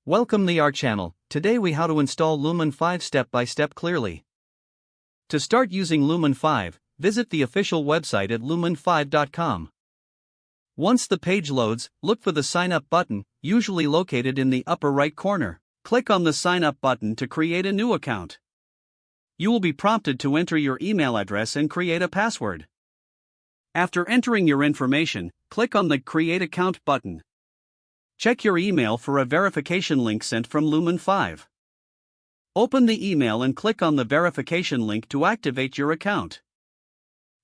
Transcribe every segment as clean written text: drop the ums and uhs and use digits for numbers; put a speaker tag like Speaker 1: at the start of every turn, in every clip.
Speaker 1: Welcome to our channel. Today we how to install Lumen 5 step by step clearly. To start using Lumen 5, visit the official website at lumen5.com. Once the page loads, look for the sign up button, usually located in the upper right corner. Click on the sign up button to create a new account. You will be prompted to enter your email address and create a password. After entering your information, click on the Create Account button. Check your email for a verification link sent from Lumen5. Open the email and click on the verification link to activate your account.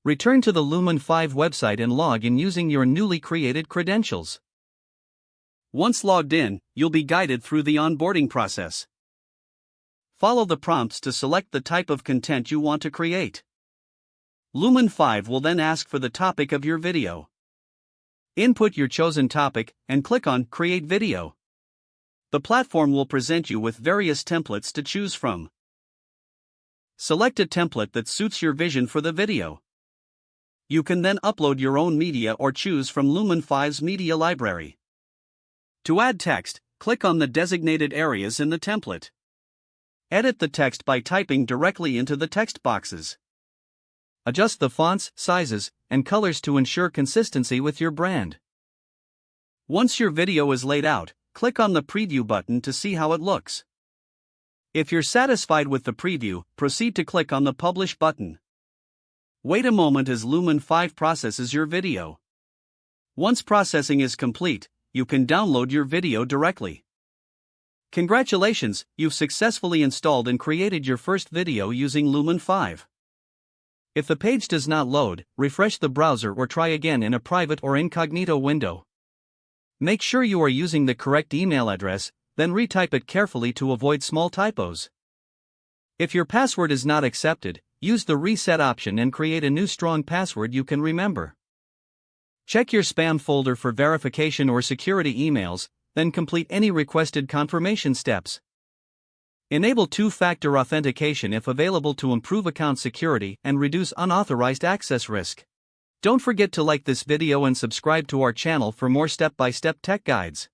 Speaker 1: Return to the Lumen5 website and log in using your newly created credentials. Once logged in, you'll be guided through the onboarding process. Follow the prompts to select the type of content you want to create. Lumen5 will then ask for the topic of your video. Input your chosen topic and click on Create Video. The platform will present you with various templates to choose from. Select a template that suits your vision for the video. You can then upload your own media or choose from Lumen5's media library. To add text, click on the designated areas in the template. Edit the text by typing directly into the text boxes. Adjust the fonts, sizes, and colors to ensure consistency with your brand. Once your video is laid out, click on the Preview button to see how it looks. If you're satisfied with the preview, proceed to click on the Publish button. Wait a moment as Lumen5 processes your video. Once processing is complete, you can download your video directly. Congratulations, you've successfully installed and created your first video using Lumen5. If the page does not load, refresh the browser or try again in a private or incognito window. Make sure you are using the correct email address, then retype it carefully to avoid small typos. If your password is not accepted, use the reset option and create a new strong password you can remember. Check your spam folder for verification or security emails, then complete any requested confirmation steps. Enable two-factor authentication if available to improve account security and reduce unauthorized access risk. Don't forget to like this video and subscribe to our channel for more step-by-step tech guides.